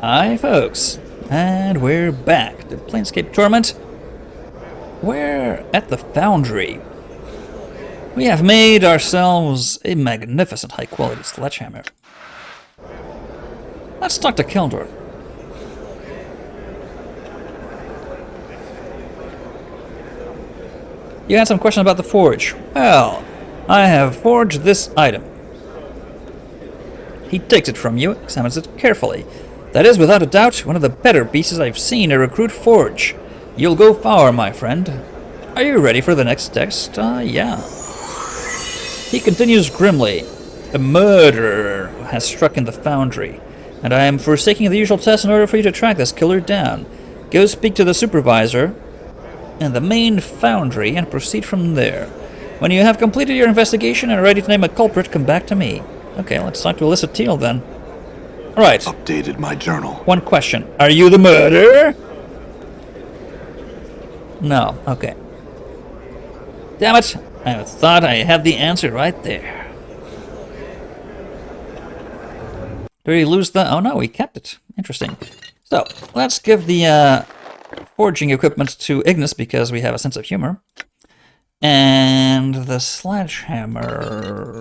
Hi folks, and we're back to Planescape Torment. We're at the Foundry. We have made ourselves a magnificent high-quality sledgehammer. Let's talk to Keldor. You had some question about the forge. Well, I have forged this item. He takes it from you, examines it carefully. That is, without a doubt, one of the better pieces I've seen a recruit forge. You'll go far, my friend. Are you ready for the next test? Yeah. He continues grimly. A murderer has struck in the Foundry, and I am forsaking the usual test in order for you to track this killer down. Go speak to the supervisor in the main Foundry and proceed from there. When you have completed your investigation and are ready to name a culprit, come back to me. Okay, let's talk to Alyssa Teal then. Alright. Updated my journal. One question. Are you the murderer? No. Okay. Damn it. I thought I had the answer right there. Did he lose the... Oh no, he kept it. Interesting. So, let's give the forging equipment to Ignis because we have a sense of humor. And the sledgehammer...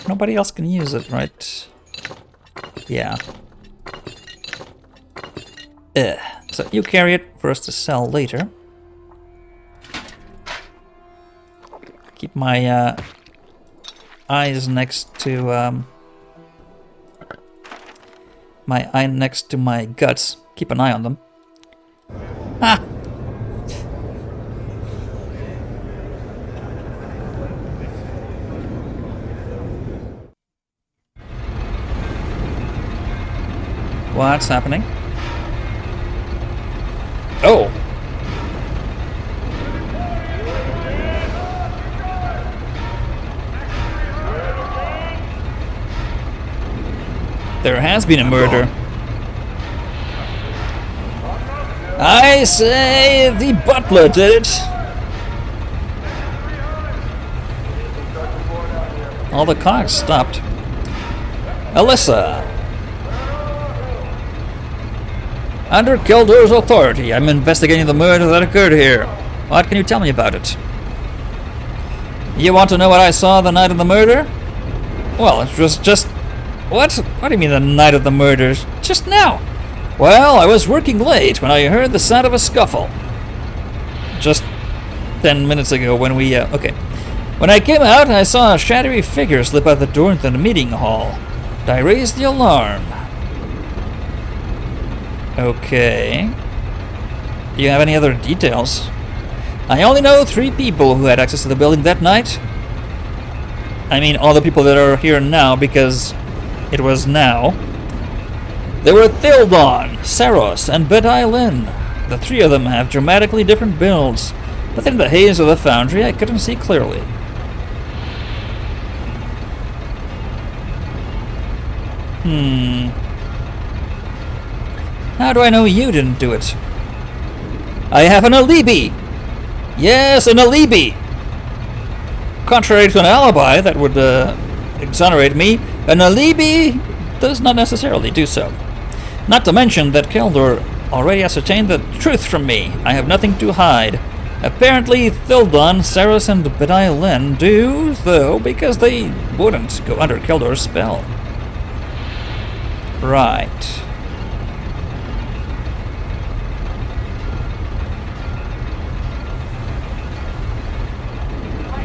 Nobody else can use it, right? Yeah. So you carry it for us to sell later. Keep my eyes next to my guts. Keep an eye on them. Ah! What's happening? Oh! There has been a murder. I say the butler did it. All the clocks stopped. Alyssa. Under Keldor's authority, I'm investigating the murder that occurred here. What can you tell me about it? You want to know what I saw the night of the murder? Well, it was just... What? What do you mean the night of the murders? Just now. Well, I was working late when I heard the sound of a scuffle. Just 10 minutes ago when we... okay. When I came out, I saw a shadowy figure slip out the door into the meeting hall. I raised the alarm. Okay. Do you have any other details? I only know 3 people who had access to the building that night. I mean, all the people that are here now, because it was now. They were Thildon, Saros, and Bedai-Lin. The 3 of them have dramatically different builds, but in the haze of the Foundry, I couldn't see clearly. How do I know you didn't do it? I have an alibi! Yes, an alibi! Contrary to an alibi that would exonerate me, an alibi does not necessarily do so. Not to mention that Keldor already ascertained the truth from me. I have nothing to hide. Apparently Thildon, Saros, and Bedai-Lin do, though, because they wouldn't go under Keldor's spell. Right.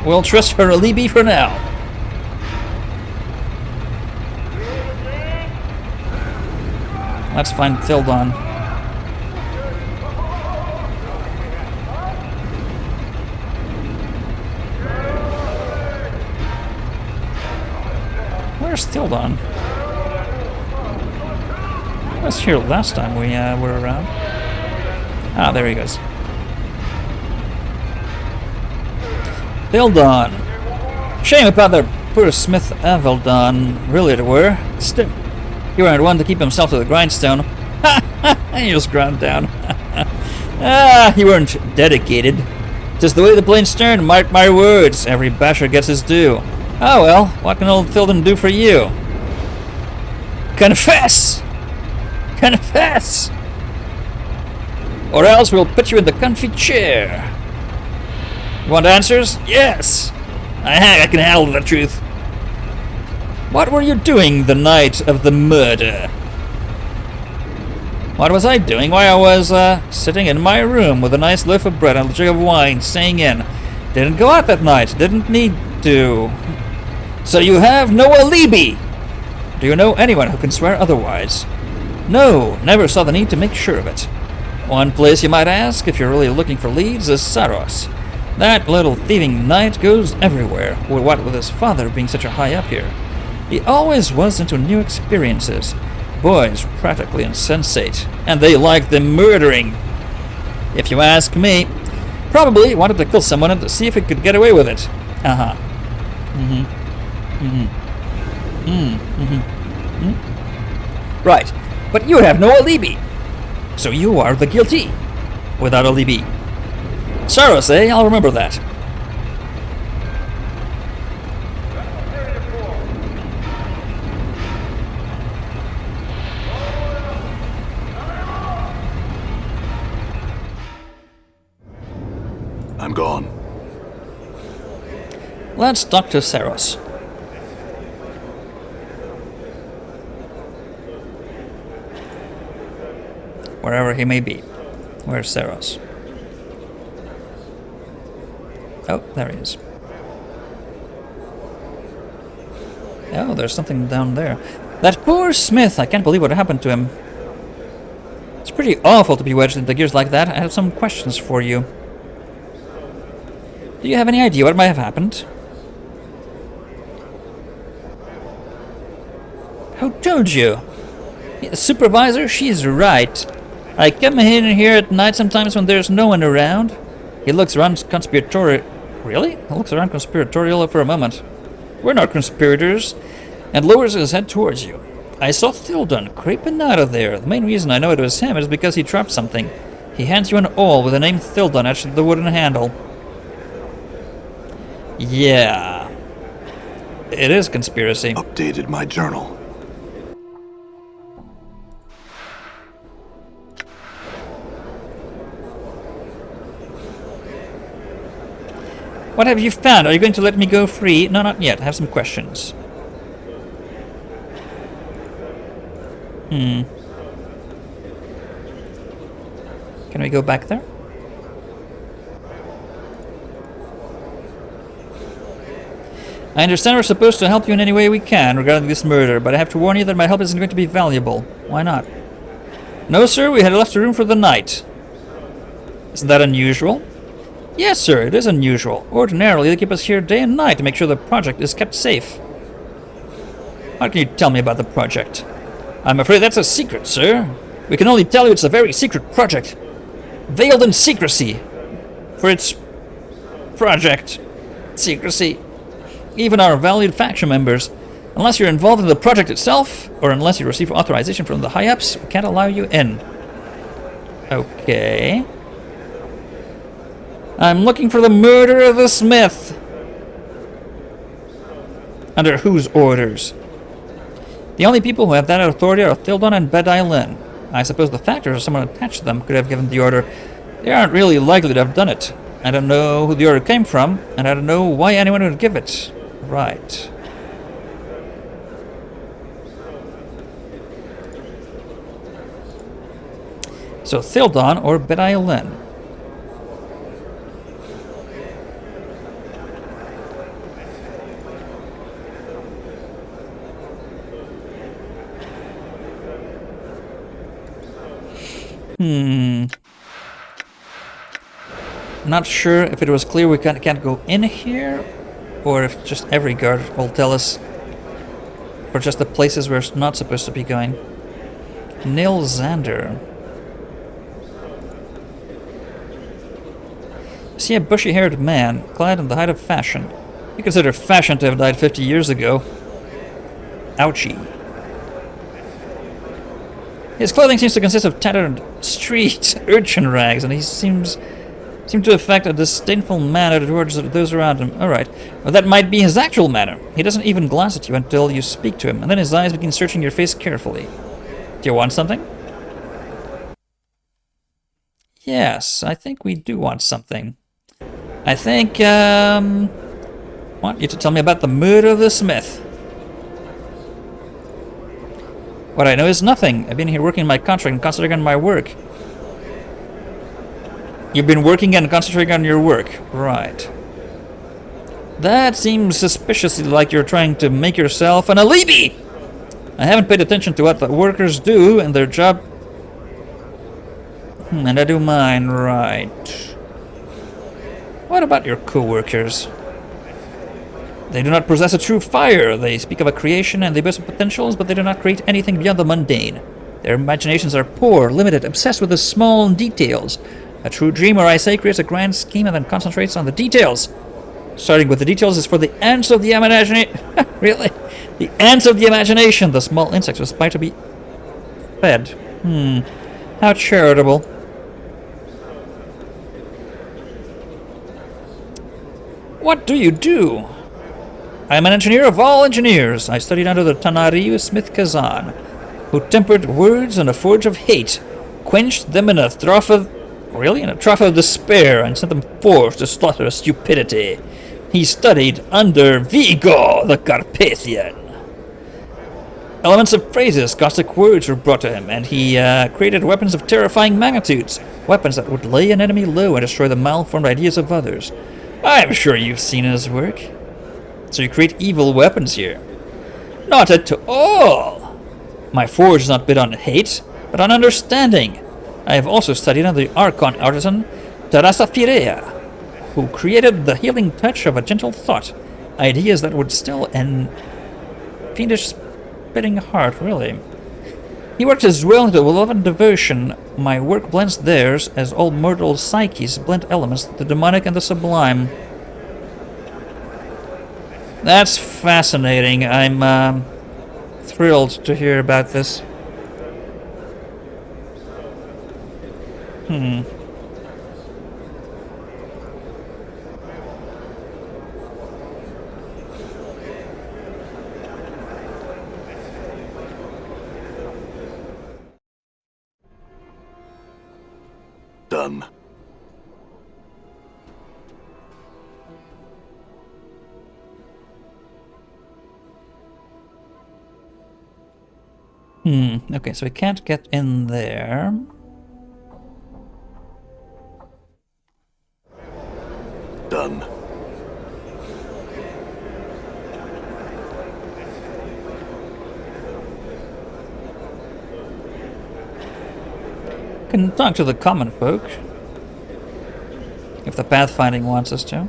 We'll trust her alibi for now. Let's find Thildon. Where's Thildon? He was here last time we were around. Ah, there he goes. Thildon. Shame about their poor Smith Aveldon, really it were. Still, he weren't one to keep himself to the grindstone. Ha ha! He just ground down. Ah, he weren't dedicated. 'Tis the way the plains turn, mark my words. Every basher gets his due. Oh well, what can old Thildon do for you? Confess! Confess! Or else we'll put you in the comfy chair. You want answers? Yes! I can handle the truth. What were you doing the night of the murder? What was I doing? Why, I was sitting in my room with a nice loaf of bread and a jug of wine, staying in. Didn't go out that night. Didn't need to. So you have no alibi! Do you know anyone who can swear otherwise? No, never saw the need to make sure of it. One place you might ask, if you're really looking for leads, is Saros. That little thieving knight goes everywhere, what with his father being such a high up here. He always was into new experiences. Boys practically insensate, and they like them murdering. If you ask me, probably wanted to kill someone and to see if he could get away with it. Uh-huh. Right, but you have no alibi. So you are the guilty. Without alibi. Saros, eh? I'll remember that. I'm gone. Let's talk to Saros. Wherever he may be. Where's Saros? Oh, there he is. Oh, there's something down there. That poor Smith, I can't believe what happened to him. It's pretty awful to be wedged into gears like that. I have some questions for you. Do you have any idea what might have happened? Who told you? The supervisor? She's right. I come in here at night sometimes when there's no one around. He looks around conspiratorial. Really? He looks around conspiratorial for a moment. We're not conspirators. And lowers his head towards you. I saw Thildon creeping out of there. The main reason I know it was him is because he dropped something. He hands you an awl with the name Thildon etched to the wooden handle. Yeah. It is conspiracy. Updated my journal. What have you found? Are you going to let me go free? No, not yet. I have some questions. Can we go back there? I understand we're supposed to help you in any way we can regarding this murder, but I have to warn you that my help isn't going to be valuable. Why not? No, sir, we had left the room for the night. Isn't that unusual? Yes, sir, it is unusual. Ordinarily, they keep us here day and night to make sure the project is kept safe. What can you tell me about the project? I'm afraid that's a secret, sir. We can only tell you it's a very secret project. Veiled in secrecy. For its project. Secrecy. Even our valued faction members. Unless you're involved in the project itself, or unless you receive authorization from the high-ups, we can't allow you in. Okay. I'm looking for the murder of the Smith. Under whose orders? The only people who have that authority are Thildon and Bedai. I suppose the factors or someone attached to them could have given the order. They aren't really likely to have done it. I don't know who the order came from, and I don't know why anyone would give it. Right. So Thildon or Bedai. Not sure if it was clear we can't go in here, or if just every guard will tell us for just the places we're not supposed to be going. Nil Xander. See a bushy-haired man, clad in the height of fashion. You consider fashion to have died 50 years ago. Ouchie. His clothing seems to consist of tattered street urchin rags, and he seem to affect a disdainful manner towards those around him. Alright. Well, that might be his actual manner. He doesn't even glance at you until you speak to him, and then his eyes begin searching your face carefully. Do you want something? Yes, I think we do want something. I think, want you to tell me about the murder of the smith. What I know is nothing. I've been here working my contract and concentrating on my work. You've been working and concentrating on your work. Right. That seems suspiciously like you're trying to make yourself an alibi! I haven't paid attention to what the workers do and their job. And I do mine, right. What about your co-workers? They do not possess a true fire. They speak of a creation and they boast of potentials, but they do not create anything beyond the mundane. Their imaginations are poor, limited, obsessed with the small details. A true dreamer, I say, creates a grand scheme and then concentrates on the details. Starting with the details is for the ants of the imagination. Really? The ants of the imagination, the small insects aspire to be fed. How charitable. What do you do? I am an engineer of all engineers. I studied under the Tanari Smith Kazan, who tempered words in a forge of hate, quenched them in a trough of... Really? In a trough of despair, and sent them forth to slaughter stupidity. He studied under Vigo, the Carpathian. Elements of phrases, caustic words were brought to him, and he created weapons of terrifying magnitudes. Weapons that would lay an enemy low and destroy the malformed ideas of others. I'm sure you've seen his work. So you create evil weapons here. Not at all! My forge is not built on hate, but on understanding. I have also studied under the Archon artisan, Tarasa Firea, who created the healing touch of a gentle thought. Ideas that would still an fiendish spitting heart, really. He works his will into love and devotion. My work blends theirs, as all mortal psyches blend elements, the demonic and the sublime. That's fascinating. I'm thrilled to hear about this. Done. Okay, so we can't get in there. Done. Can talk to the common folk. If the pathfinding wants us to.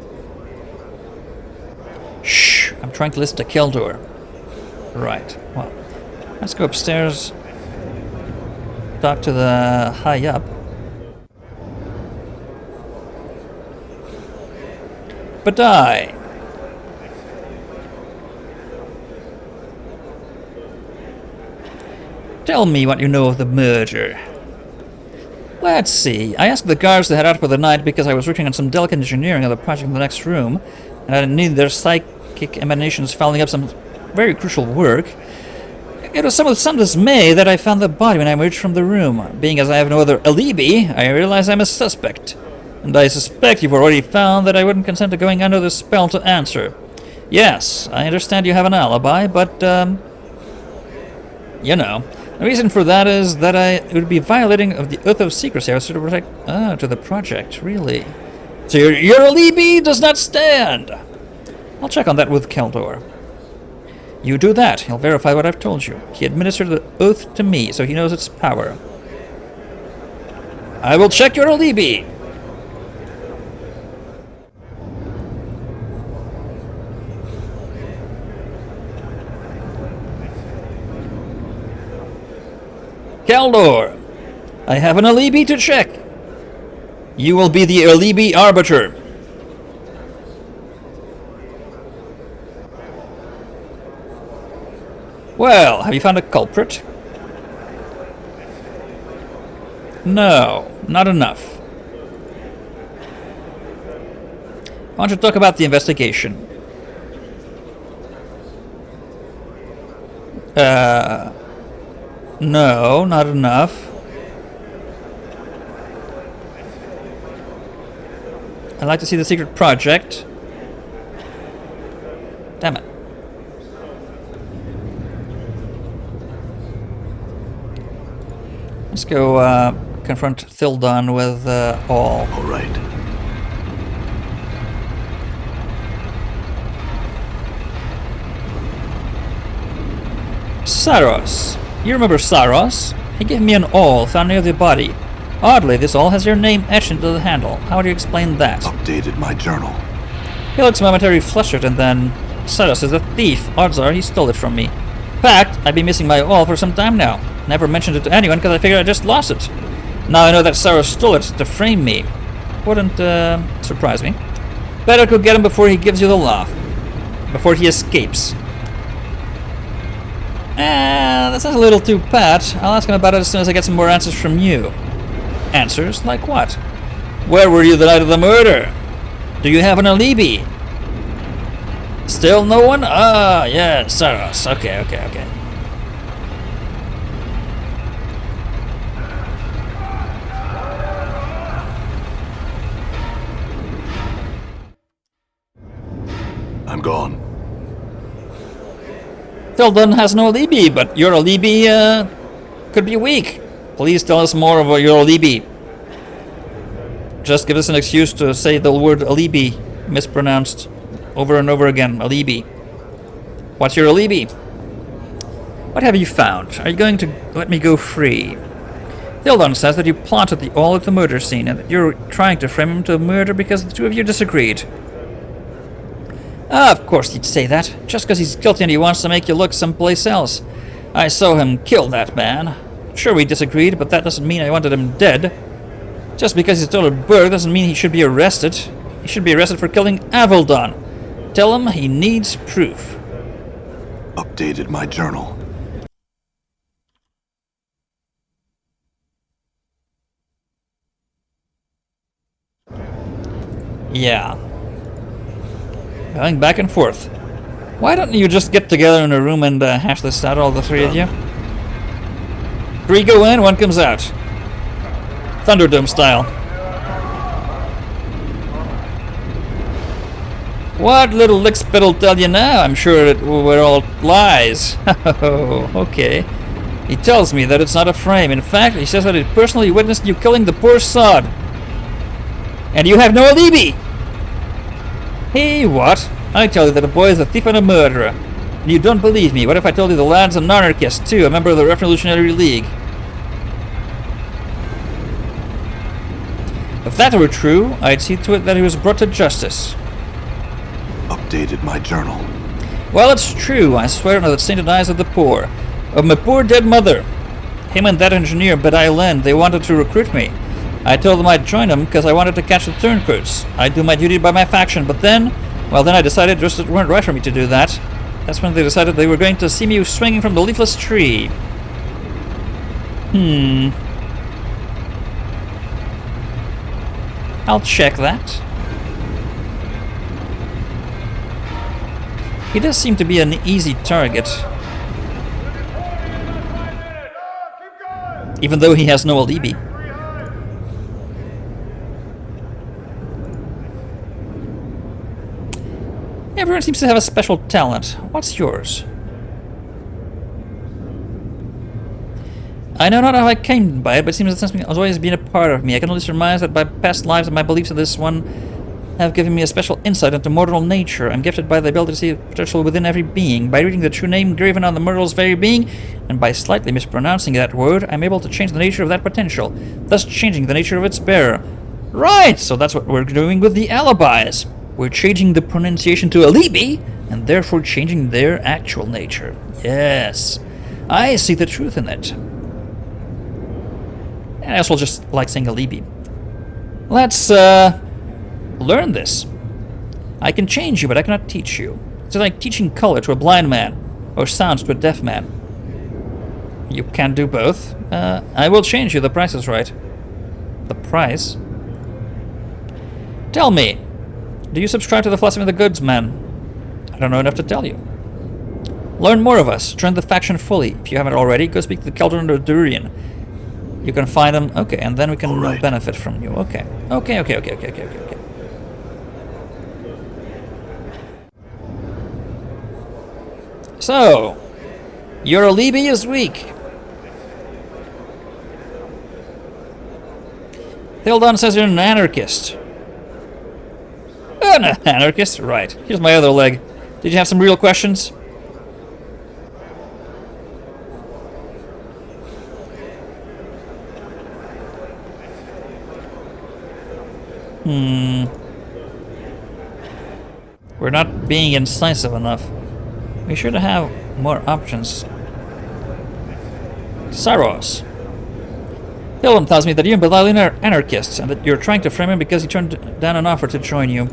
Shh! I'm trying to listen to Keldor. Right, well, let's go upstairs. Talk to the high up. But tell me what you know of the merger. Let's see. I asked the guards to head out for the night because I was working on some delicate engineering of the project in the next room, and I didn't need their psychic emanations following up some very crucial work. It was with some dismay that I found the body when I emerged from the room. Being as I have no other alibi, I realize I'm a suspect. And I suspect you've already found that I wouldn't consent to going under the spell to answer. Yes, I understand you have an alibi, but, you know, the reason for that is that it would be violating of the oath of secrecy I was to protect, to the project, really. So your alibi does not stand! I'll check on that with Keldor. You do that, he'll verify what I've told you. He administered the oath to me, so he knows its power. I will check your alibi! Keldor, I have an alibi to check. You will be the alibi arbiter. Well, have you found a culprit? No, not enough. I want to talk about the investigation. No, not enough. I'd like to see the secret project. Damn it. Let's go confront Thildon with all. All right. Saros. You remember Saros? He gave me an awl found near the body. Oddly, this awl has your name etched into the handle. How do you explain that? Updated my journal. He looks momentarily flustered and then... Saros is a thief. Odds are he stole it from me. In fact, I've been missing my awl for some time now. Never mentioned it to anyone because I figured I just lost it. Now I know that Saros stole it to frame me. Wouldn't surprise me. Better go get him before he gives you the laugh. Before he escapes. That sounds a little too pat. I'll ask him about it as soon as I get some more answers from you. Answers? Like what? Where were you the night of the murder? Do you have an alibi? Still no one? Ah, yeah, Saros. Okay. I'm gone. Thildon has no alibi, but your alibi could be weak. Please tell us more about your alibi. Just give us an excuse to say the word alibi mispronounced over and over again. Alibi. What's your alibi? What have you found? Are you going to let me go free? Thildon says that you planted the awl at the murder scene and that you're trying to frame him to murder because the two of you disagreed. Ah, of course he'd say that. Just because he's guilty and he wants to make you look someplace else. I saw him kill that man. Sure, we disagreed, but that doesn't mean I wanted him dead. Just because he stole a bird doesn't mean he should be arrested. He should be arrested for killing Avildon. Tell him he needs proof. Updated my journal. Yeah. Going back and forth. Why don't you just get together in a room and hash this out, all the three of you? 3 go in, 1 comes out. Thunderdome style. What little lickspit'll tell you now? I'm sure it were all lies. Oh, okay. He tells me that it's not a frame. In fact, he says that he personally witnessed you killing the poor sod. And you have no alibi! Hey, what? I tell you that the boy is a thief and a murderer. And you don't believe me. What if I told you the lad's an anarchist, too, a member of the Revolutionary League? If that were true, I'd see to it that he was brought to justice. Updated my journal. Well, it's true, I swear under the sainted eyes of the poor. Of my poor dead mother. Him and that engineer, Bedai Len, they wanted to recruit me. I told them I'd join them because I wanted to catch the turncoats. I'd do my duty by my faction, but then I decided just it weren't right for me to do that. That's when they decided they were going to see me swinging from the leafless tree. I'll check that. He does seem to be an easy target. Even though he has no alibi. Everyone seems to have a special talent. What's yours? I know not how I came by it, but it seems that something has always been a part of me. I can only surmise that my past lives and my beliefs in this one have given me a special insight into mortal nature. I'm gifted by the ability to see the potential within every being. By reading the true name graven on the mortal's very being, and by slightly mispronouncing that word, I'm able to change the nature of that potential, thus changing the nature of its bearer. Right, so that's what we're doing with the alibis. We're changing the pronunciation to alibi, and therefore changing their actual nature. Yes, I see the truth in it. And I also just like saying alibi. Let's, learn this. I can change you, but I cannot teach you. It's like teaching color to a blind man, or sounds to a deaf man. You can do both. I will change you, the price is right. The price? Tell me, do you subscribe to the philosophy of the goods, man? I don't know enough to tell you. Learn more of us. Join the faction fully. If you haven't already, go speak to the Cauldron of Durian. You can find them. Okay, and then we can benefit from you. Okay. So, your alibi is weak. Hildon says you're an anarchist. An anarchist? Right. Here's my other leg. Did you have some real questions? We're not being incisive enough. We should have more options. Saros. Hildon tells me that you and Belalin are anarchists, and that you're trying to frame him because he turned down an offer to join you.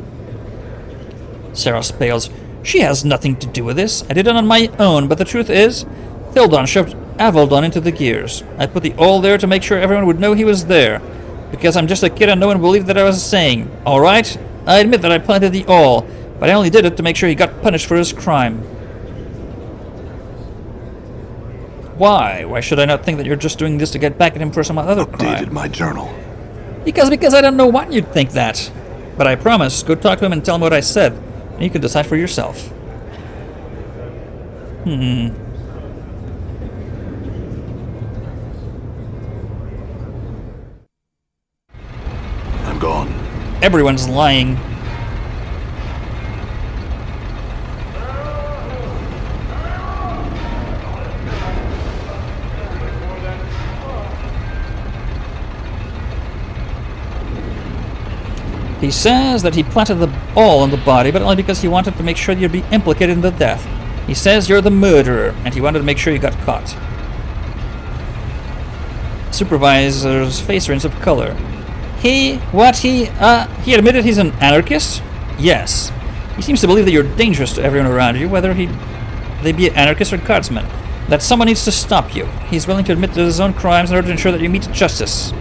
Saros pales. She has nothing to do with this. I did it on my own, but the truth is, Hildon shoved Avaldon into the gears. I put the all there to make sure everyone would know he was there. Because I'm just a kid and no one believed that I was saying. Alright? I admit that I planted the all, but I only did it to make sure he got punished for his crime. Why? Why should I not think that you're just doing this to get back at him for some other crime? Updated my journal. Because I don't know why you'd think that. But I promise, go talk to him and tell him what I said, and you can decide for yourself. I'm gone. Everyone's lying. He says that he planted the all in the body, but only because he wanted to make sure you'd be implicated in the death. He says you're the murderer, and he wanted to make sure you got caught. Supervisor's face turns of color. He admitted he's an anarchist? Yes. He seems to believe that you're dangerous to everyone around you, whether they be anarchists or guardsmen. That someone needs to stop you. He's willing to admit to his own crimes in order to ensure that you meet justice.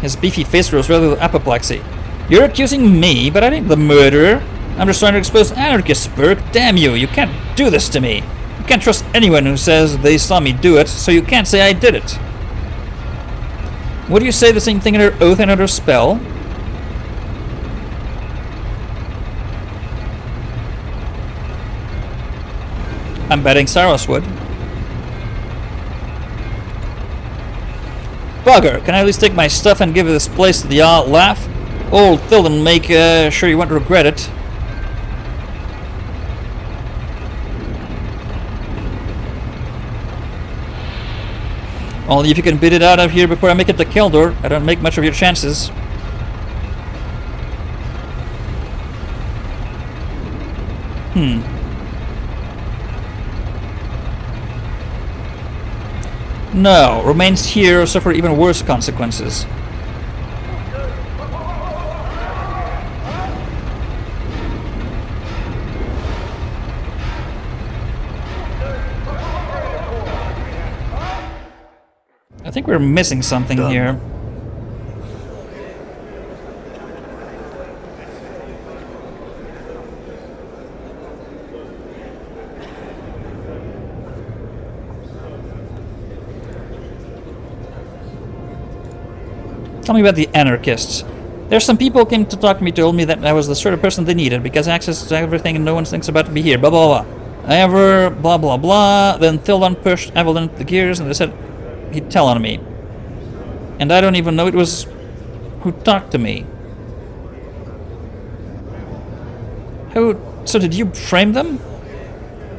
His beefy face grows rather with apoplexy. You're accusing me, but I ain't the murderer. I'm just trying to expose anarchists, Burke. Damn you, you can't do this to me. You can't trust anyone who says they saw me do it, so you can't say I did it. Would you say the same thing under oath and under spell? I'm betting Saros would. Bugger, can I at least take my stuff and give this place the laugh? Old Thilden, make sure you won't regret it. Only if you can beat it out of here before I make it to Keldor. I don't make much of your chances. No, remains here or suffer even worse consequences. I think we're missing something here. Tell me about the anarchists. There's some people came to talk to me, told me that I was the sort of person they needed because access to everything and no one thinks about to be here. Blah blah blah. However, blah blah blah. Then Thildon pushed Avalon into the gears and they said he'd tell on me. And I don't even know it was who talked to me. So did you frame them?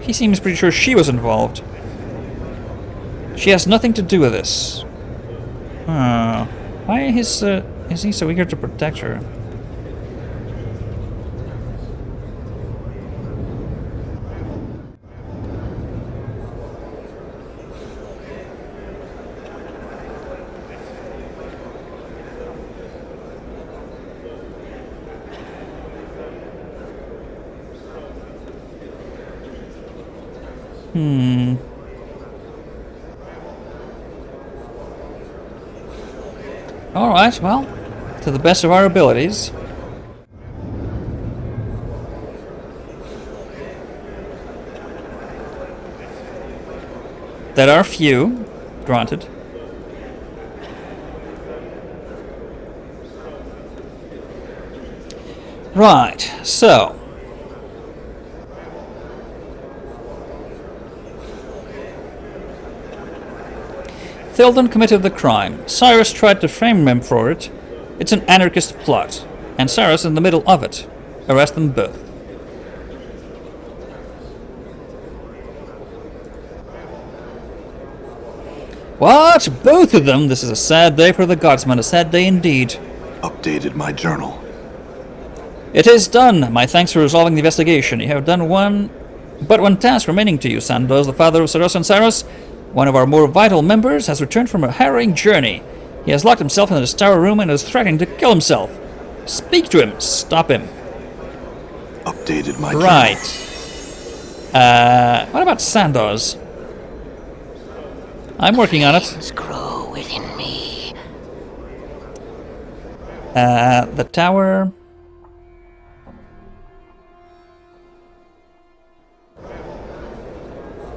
He seems pretty sure she was involved. She has nothing to do with this. Why is he so eager to protect her? Alright, well, to the best of our abilities. That are few, granted. Right, so. Thildon committed the crime. Cyrus tried to frame him for it. It's an anarchist plot. And Cyrus in the middle of it. Arrest them both. What? Both of them? This is a sad day for the Godsman. A sad day indeed. Updated my journal. It is done. My thanks for resolving the investigation. You have done one task remaining to you, Sandoz, the father of Saros and Cyrus. One of our more vital members has returned from a harrowing journey. He has locked himself in his tower room and is threatening to kill himself. Speak to him. Stop him. Updated my Right. journal. What about Sandoz? I'm working on it. Things grow within me. The tower.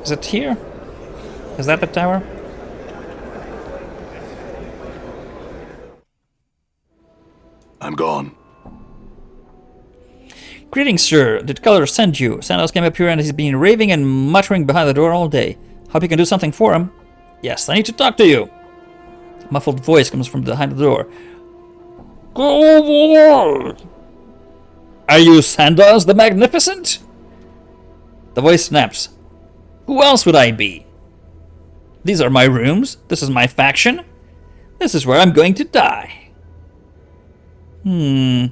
Is it here? Is that the tower? I'm gone. Greetings, sir. Did Keller send you? Sandoz came up here and he's been raving and muttering behind the door all day. Hope you can do something for him. Yes, I need to talk to you. A muffled voice comes from behind the door. Are you Sandoz the Magnificent? The voice snaps. Who else would I be? These are my rooms. This is my faction. This is where I'm going to die. They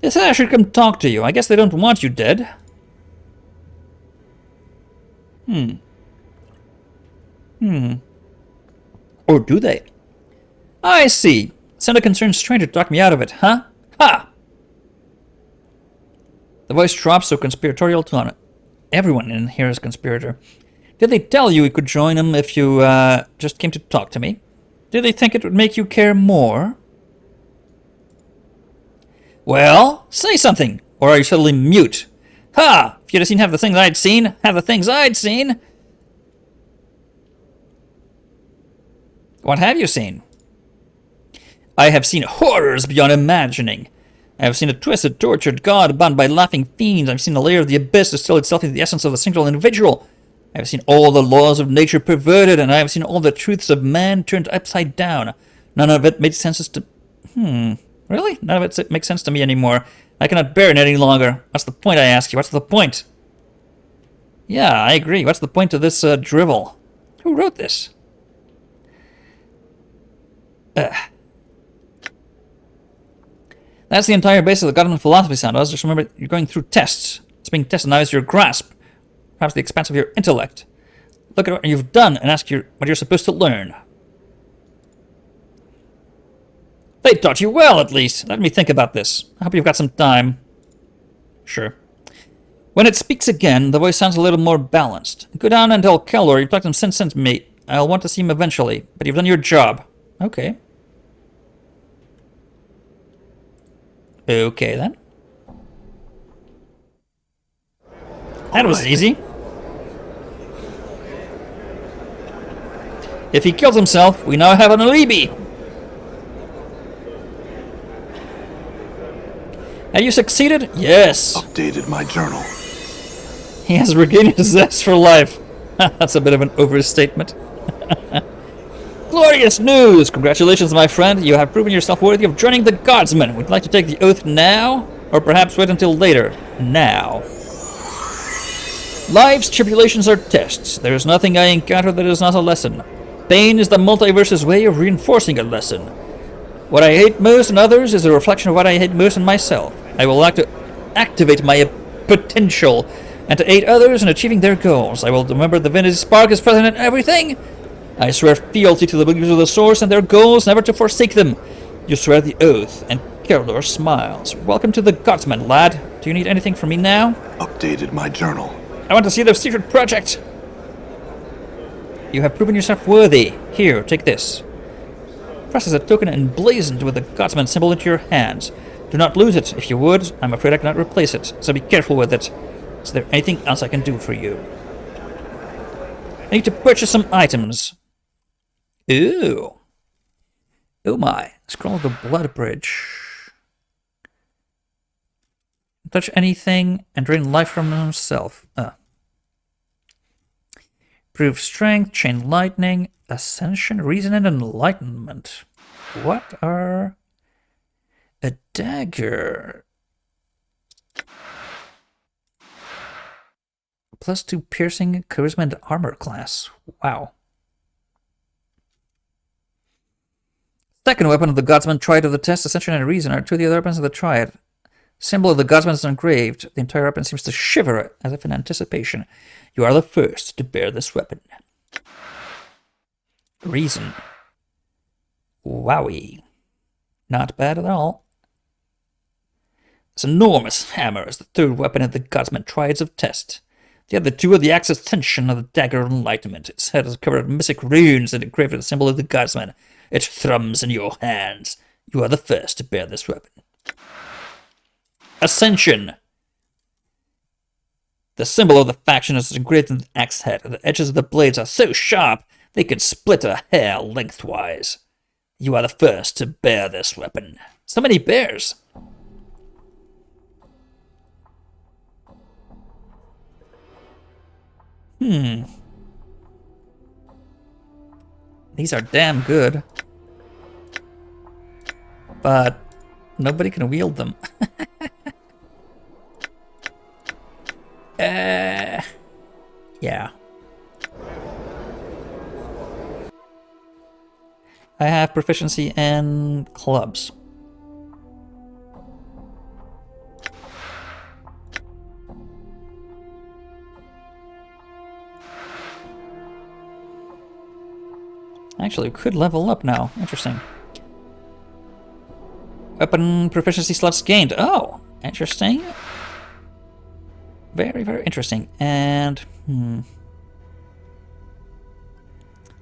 said I should come talk to you. I guess they don't want you dead. Or do they? I see. Send a concerned stranger to talk me out of it, huh? Ha! The voice drops so conspiratorial tone. Everyone in here is a conspirator. Did they tell you we could join them if you just came to talk to me? Did they think it would make you care more? Well, say something, or are you suddenly mute? Ha! If you'd have seen half the things I'd seen, What have you seen? I have seen horrors beyond imagining. I have seen a twisted, tortured god bound by laughing fiends. I've seen a layer of the abyss distill itself into the essence of a single individual. I have seen all the laws of nature perverted, and I have seen all the truths of man turned upside down. None of it made sense to... Really? None of it makes sense to me anymore. I cannot bear it any longer. What's the point, I ask you? What's the point? Yeah, I agree. What's the point of this drivel? Who wrote this? That's the entire basis of the Godman philosophy, Sandoz. Just remember, you're going through tests. It's being tested now is your grasp. Perhaps the expanse of your intellect. Look at what you've done and ask what you're supposed to learn. They taught you well, at least. Let me think about this. I hope you've got some time. Sure. When it speaks again, the voice sounds a little more balanced. Go down and tell Keller you've talked to him since, mate. I'll want to see him eventually, but you've done your job. Okay. Okay, then. That was easy. If he kills himself, we now have an alibi. Have you succeeded? Yes. Updated my journal. He has regained his zest for life. That's a bit of an overstatement. Glorious news! Congratulations, my friend. You have proven yourself worthy of joining the Godsmen. Would you like to take the oath now? Or perhaps wait until later? Now. Life's tribulations are tests. There is nothing I encounter that is not a lesson. Pain is the multiverse's way of reinforcing a lesson. What I hate most in others is a reflection of what I hate most in myself. I will like to activate my potential and to aid others in achieving their goals. I will remember the divinity spark is present in everything. I swear fealty to the believers of the source and their goals, never to forsake them. You swear the oath, and Keller smiles. Welcome to the Godsman, lad. Do you need anything from me now? Updated my journal. I want to see the secret project. You have proven yourself worthy. Here, take this. Press as a token emblazoned with the Godsman symbol into your hands. Do not lose it. If you would, I'm afraid I cannot replace it, so be careful with it. Is there anything else I can do for you? I need to purchase some items. Ooh. Oh my. Scroll of the Blood Bridge. Touch anything and drain life from himself. Proof strength, chain lightning, ascension, reason, and enlightenment. What are... A dagger. +2 piercing, charisma, and armor class. Wow. Second weapon of the Godsman, Triad of the Test, Ascension, and Reason are two of the other weapons of the Triad. Symbol of the Godsman is engraved. The entire weapon seems to shiver as if in anticipation. You are the first to bear this weapon. Reason. Wowie. Not bad at all. This enormous hammer is the third weapon of the Godsman Triads of Test. The other two are the axe Ascension of the Dagger of Enlightenment. Its head is covered with mystic runes and engraved with the symbol of the Godsman. It thrums in your hands. You are the first to bear this weapon. Ascension. The symbol of the faction is engraved in the axe head, and the edges of the blades are so sharp they could split a hair lengthwise. You are the first to bear this weapon. So many bears. These are damn good. But nobody can wield them. Yeah. I have proficiency in clubs. Actually, we could level up now. Interesting. Weapon proficiency slots gained. Oh, interesting. Very, very interesting. And, Do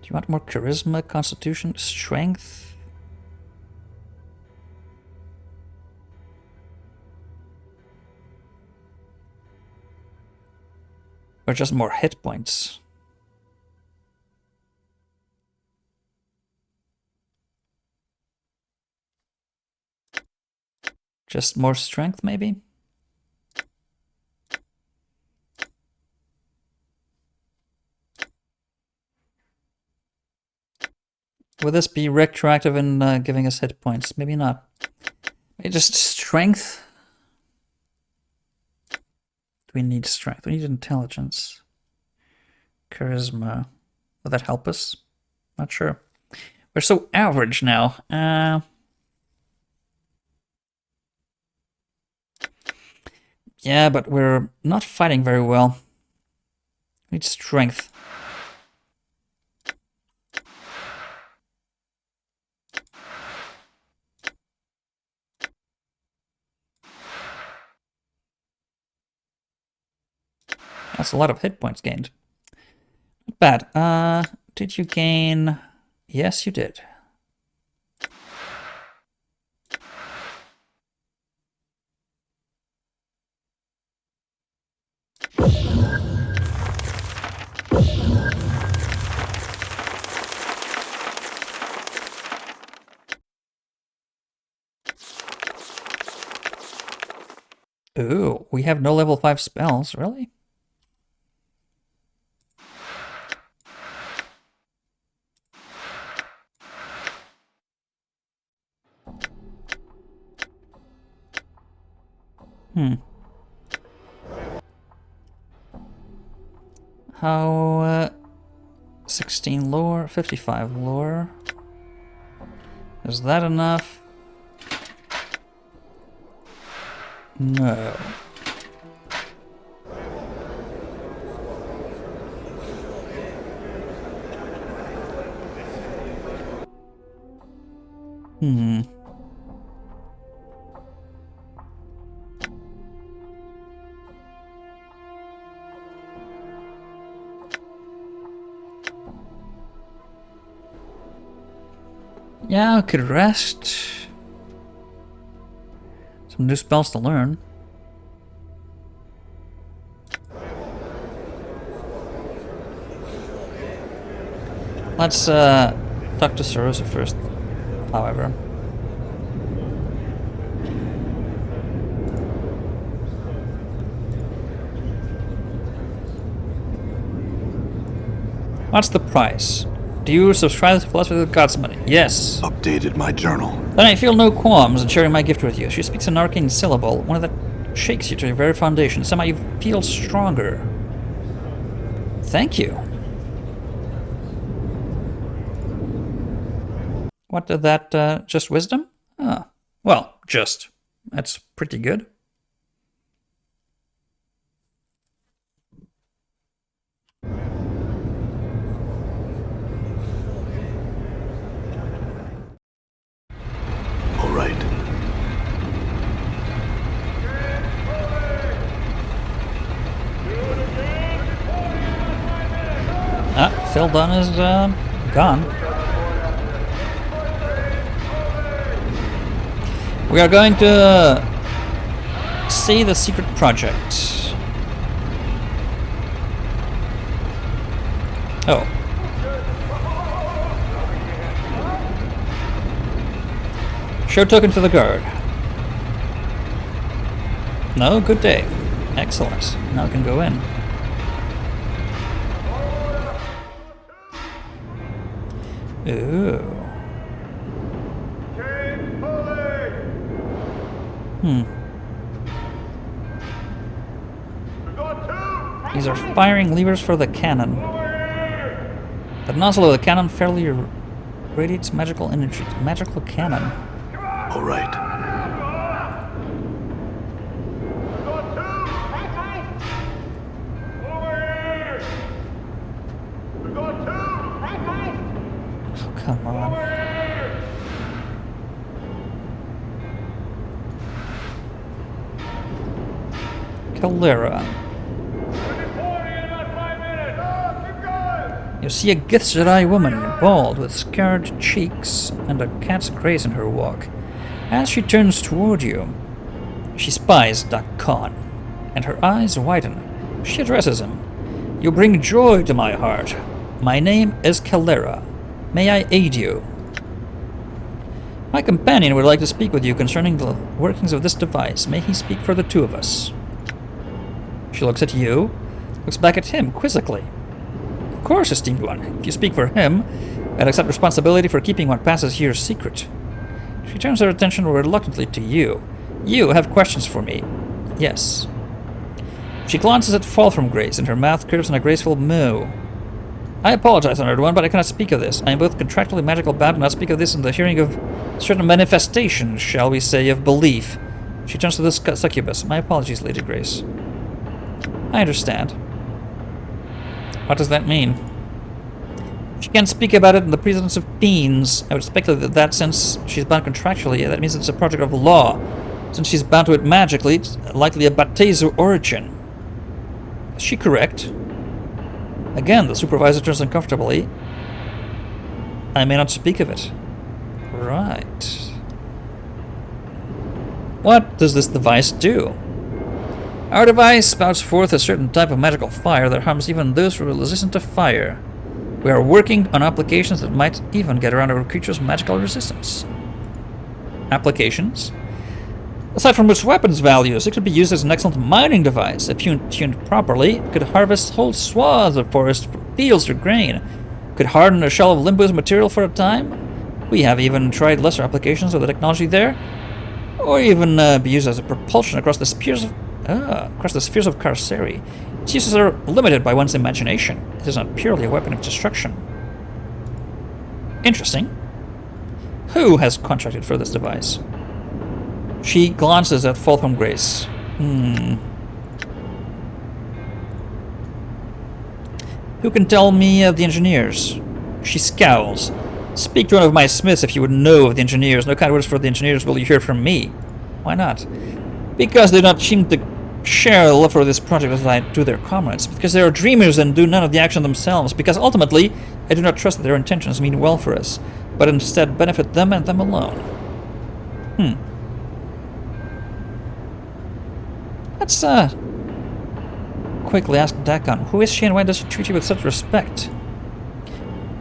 you want more charisma, constitution, strength? Or just more hit points? Just more strength, maybe? Will this be retroactive in giving us hit points? Maybe not. Maybe just strength? Do we need strength? We need intelligence. Charisma. Will that help us? Not sure. We're so average now. Yeah, but we're not fighting very well. We need strength. That's a lot of hit points gained. Not bad. Did you gain... Yes, you did. Ooh, we have no level 5 spells, really? How, 16 lore, 55 lore. Is that enough? No. Yeah, I could rest. Some new spells to learn. Let's talk to Sarosa first, however. What's the price? Do you subscribe to Philosophy of the Gods money? Yes. Updated my journal. Then I feel no qualms in sharing my gift with you. She speaks an arcane syllable, one that shakes you to your very foundation. Somehow you feel stronger. Thank you. What did that, just wisdom? Ah, well, just. That's pretty good. All right. Ah, Phil Dunn is, gone. We are going to see the secret project. Oh. Show token to the guard. No, good day. Excellent. Now we can go in. Ooh. These are firing levers for the cannon. The nozzle of the cannon fairly radiates magical energy. Magical cannon. All right. Oh, come on. Caldera. You see a Githzerai woman, bald, with scarred cheeks and a cat's grace in her walk. As she turns toward you, she spies Dak Khan, and her eyes widen. She addresses him. You bring joy to my heart. My name is Caldera. May I aid you? My companion would like to speak with you concerning the workings of this device. May he speak for the two of us? She looks at you, looks back at him quizzically. Of course, esteemed one. If you speak for him, and accept responsibility for keeping what passes here secret. She turns her attention reluctantly to you. You have questions for me. Yes. She glances at Fall from Grace, and her mouth curves in a graceful moo. I apologize, Honored One, but I cannot speak of this. I am both contractually magical bound and not speak of this in the hearing of certain manifestations, shall we say, of belief. She turns to the succubus. My apologies, Lady Grace. I understand. What does that mean? She can't speak about it in the presence of fiends. I would speculate that since she's bound contractually, that means it's a project of law. Since she's bound to it magically, it's likely a Batezu origin. Is she correct? Again, the supervisor turns uncomfortably. I may not speak of it. Right. What does this device do? Our device spouts forth a certain type of magical fire that harms even those who are resistant to fire. We are working on applications that might even get around our creature's magical resistance. Applications? Aside from its weapons values, it could be used as an excellent mining device. If tuned properly, it could harvest whole swaths of forest fields for grain. It could harden a shell of Limbo's material for a time. We have even tried lesser applications of the technology there. Or even be used as a propulsion across the spheres of Carceri. Its uses are limited by one's imagination. It is not purely a weapon of destruction. Interesting. Who has contracted for this device? She glances at Fall from Grace. Who can tell me of the engineers? She scowls. Speak to one of my smiths if you would know of the engineers. No kind words for the engineers will you hear from me. Why not? Because they do not seem to share the love for this project as I do their comrades. Because they are dreamers and do none of the action themselves. Because ultimately, I do not trust that their intentions mean well for us, but instead benefit them and them alone. Let's, quickly ask Dakon, who is she and why does she treat you with such respect?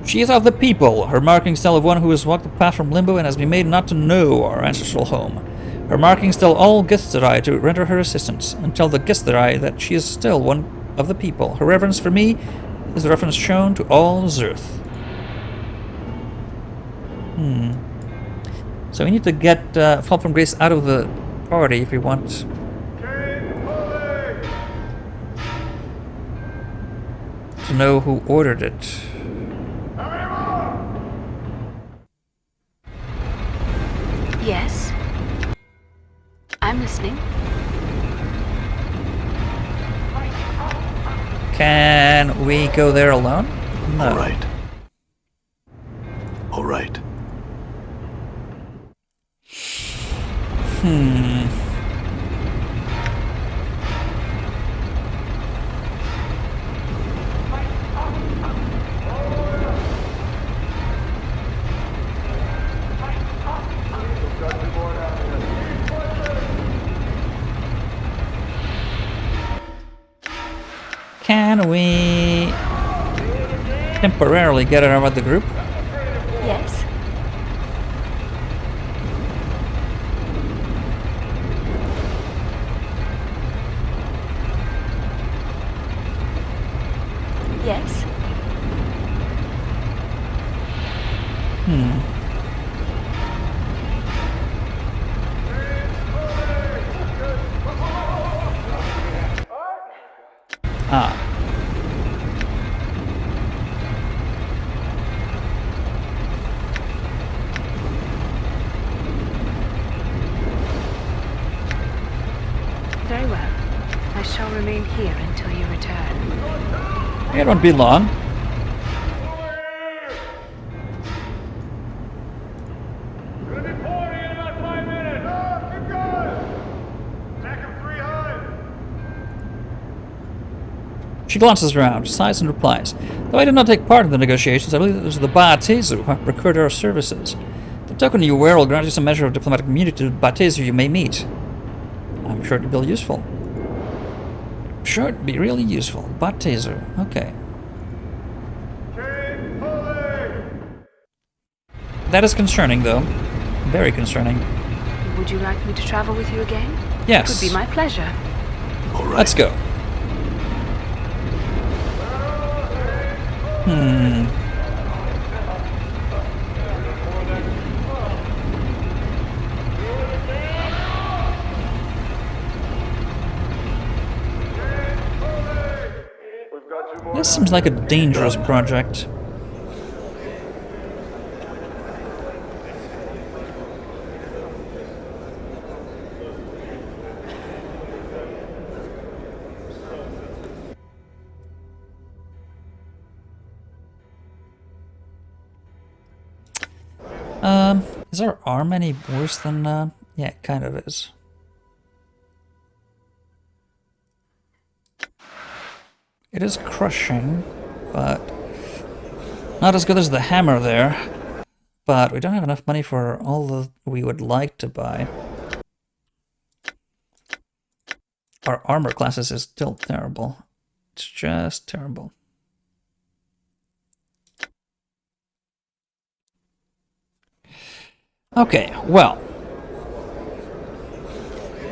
She is of the people, her marking style of one who has walked the path from Limbo and has been made not to know our ancestral home. Her markings tell all Githzerai to render her assistance, and tell the Githzerai that she is still one of the people. Her reverence for me is the reference shown to all Zerth. So we need to get Fall from Grace out of the party if we want to know who ordered it. Yes. I'm listening. Can we go there alone? No. All right. All right. Can we temporarily get her out of the group? Yes. Yes. Ah. Very well. I shall remain here until you return. It won't be long. She glances around, sighs and replies. Though I did not take part in the negotiations, I believe it was the Baatezu who have procured our services. The token you wear will grant you some measure of diplomatic immunity to the Baatezu you may meet. I'm sure it'd be useful. Sure it'd be really useful. Baatezu. Okay. That is concerning, though. Very concerning. Would you like me to travel with you again? Yes. It would be my pleasure. All right. Let's go. This seems like a dangerous project. Is our arm any worse than, yeah, it kind of is. It is crushing, but not as good as the hammer there. But we don't have enough money for all that we would like to buy. Our armor classes is still terrible. It's just terrible. Okay, well.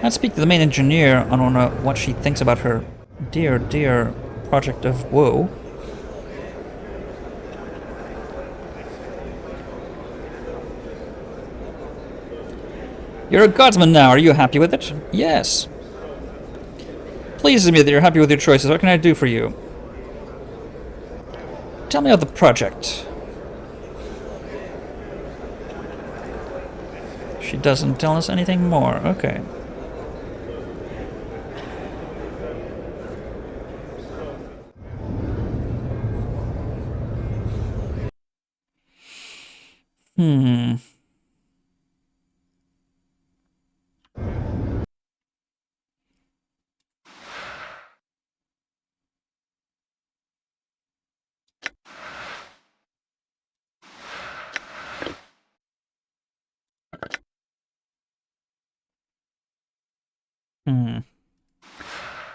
Let's speak to the main engineer on what she thinks about her dear, dear project of woe. You're a guardsman now, are you happy with it? Yes. Pleases me that you're happy with your choices. What can I do for you? Tell me of the project. She doesn't tell us anything more. Okay.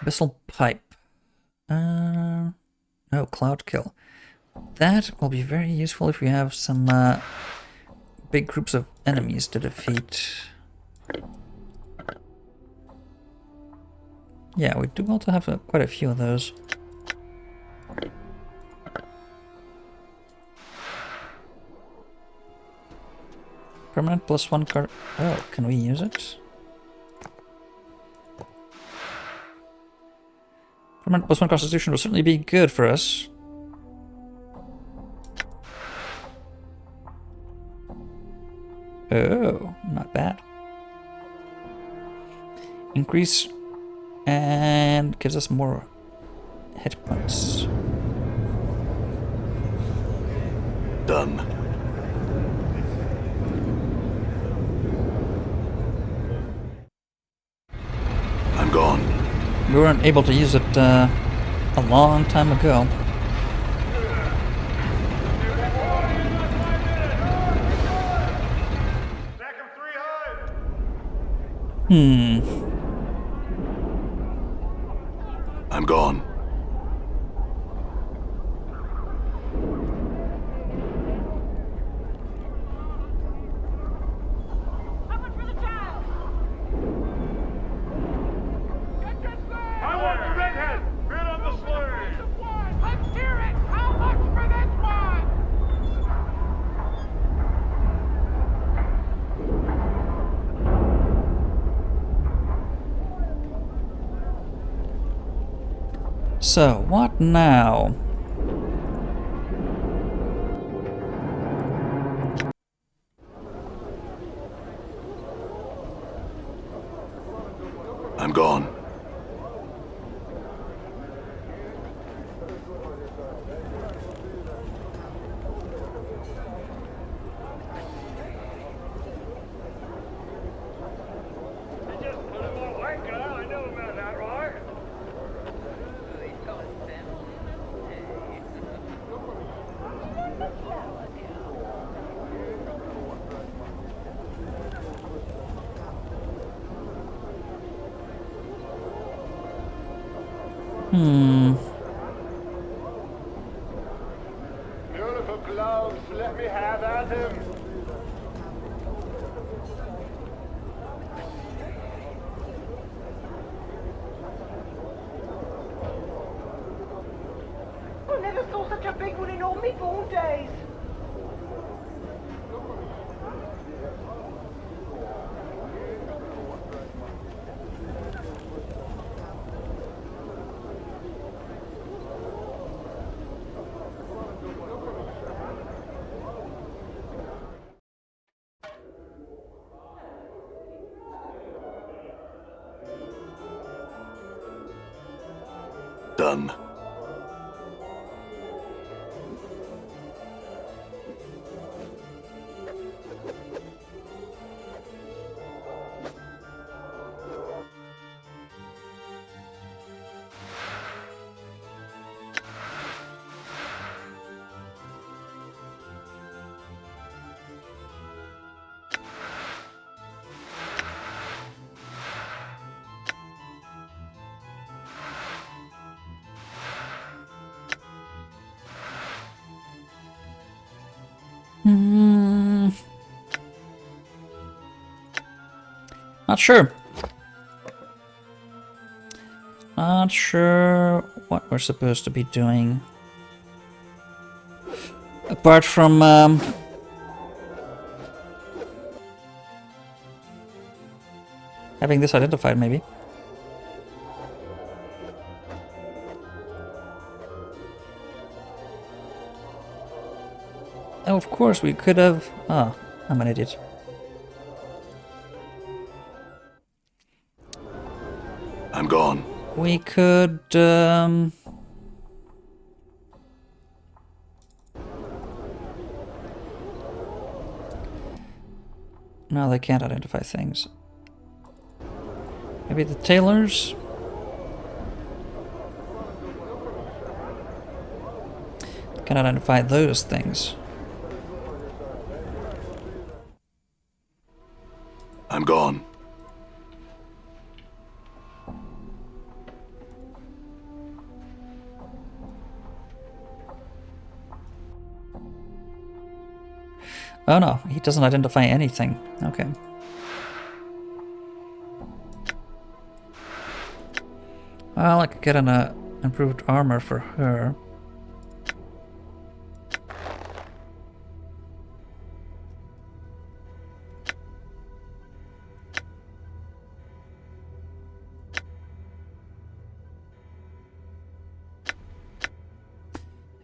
Abyssal Pipe. No, Cloud Kill. That will be very useful if we have some big groups of enemies to defeat. Yeah, we do also have quite a few of those. Permanent +1 card. Oh, can we use it? Permanent +1 Constitution will certainly be good for us. Oh, not bad. Increase and gives us more hit points. Done. I'm gone. We weren't able to use it a long time ago. I'm gone. So, what now? I'm gone. Beautiful gloves, let me have at him. I never saw such a big one in all my born days. Done. Not sure. Not sure what we're supposed to be doing. Apart from having this identified, maybe. Oh, of course, we could have... Ah, I'm an idiot. I'm gone. We could... No, they can't identify things. Maybe the tailors? Can identify those things. I'm gone. Oh no, he doesn't identify anything. Okay. Well, I could get an improved armor for her.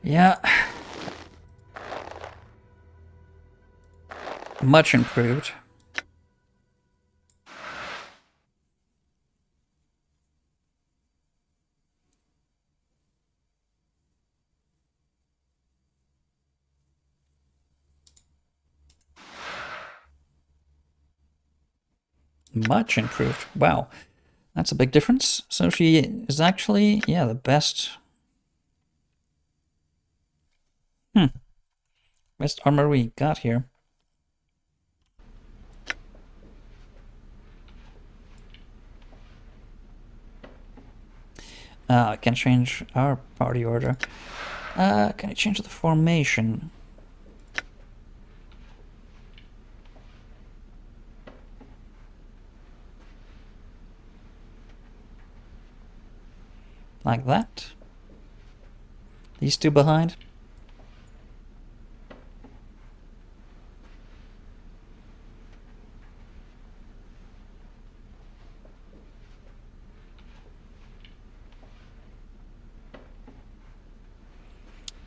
Yeah. Much improved. Much improved. Wow. That's a big difference. So she is actually, yeah, the best. Best armor we got here. I can change our party order. Can I change the formation? Like that. These two behind.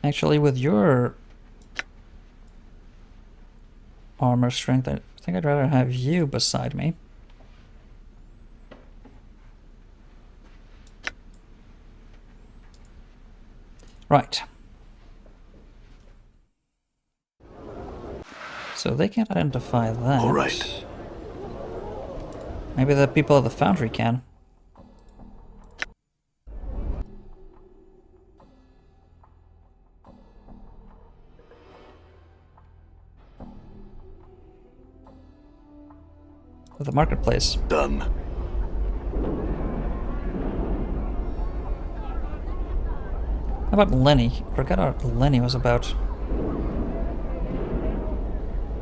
Actually, with your armor strength, I think I'd rather have you beside me. Right. So they can't identify that. All right. Maybe the people at the foundry can. At the marketplace. Done. How about Lenny? Forgot what Lenny was about.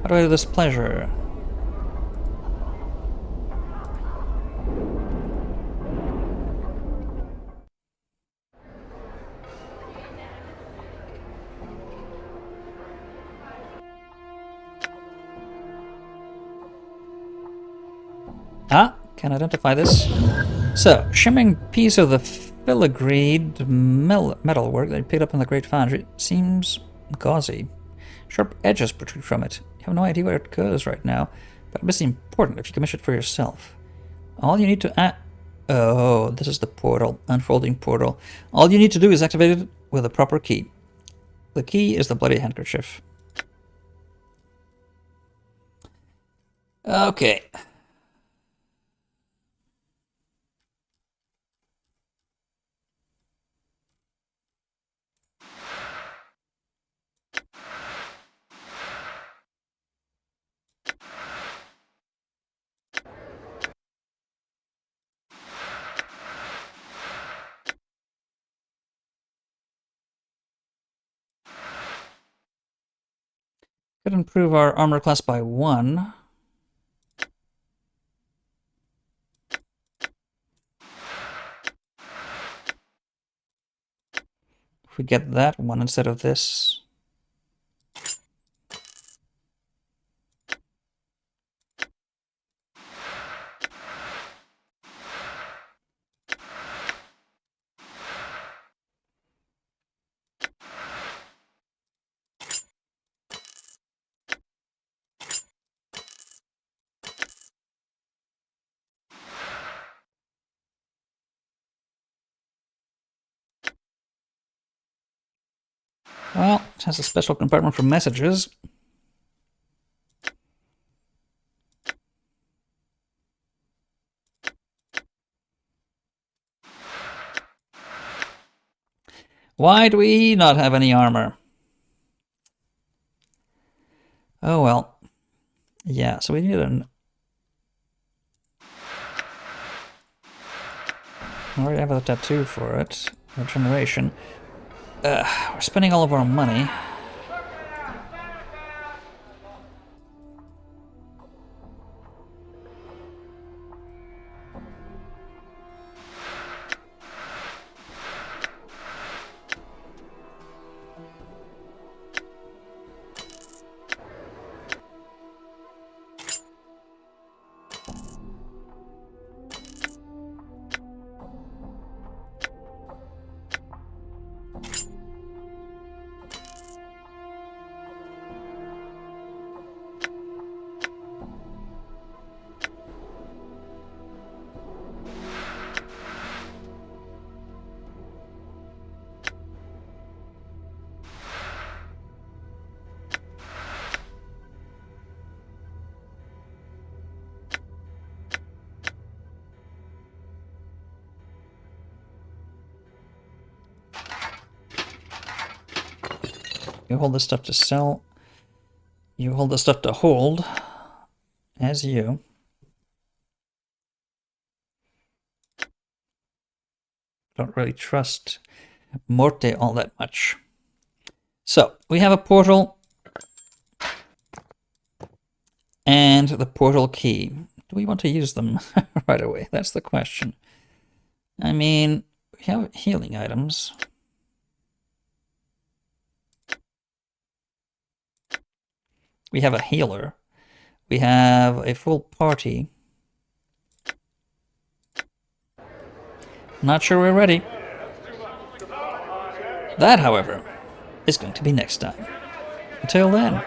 How do I do this pleasure? Ah, can identify this. So, shimmering piece of the filigreed metalwork that I picked up in the Great Foundry seems gauzy. Sharp edges protrude from it. You have no idea where it goes right now, but it must be important if you commission it for yourself. All you need to Oh, this is the portal, unfolding portal. All you need to do is activate it with a proper key. The key is the bloody handkerchief. Okay. Could improve our armor class by 1. If we get that one instead of this. Well, it has a special compartment for messages. Why do we not have any armor? Oh well. Yeah, so we need an... I already have a tattoo for it. Regeneration. We're spending all of our money. You hold the stuff to sell. You hold the stuff to hold. As you. Don't really trust Morte all that much. So, we have a portal. And the portal key. Do we want to use them right away? That's the question. I mean, we have healing items. We have a healer. We have a full party. Not sure we're ready. That, however, is going to be next time. Until then.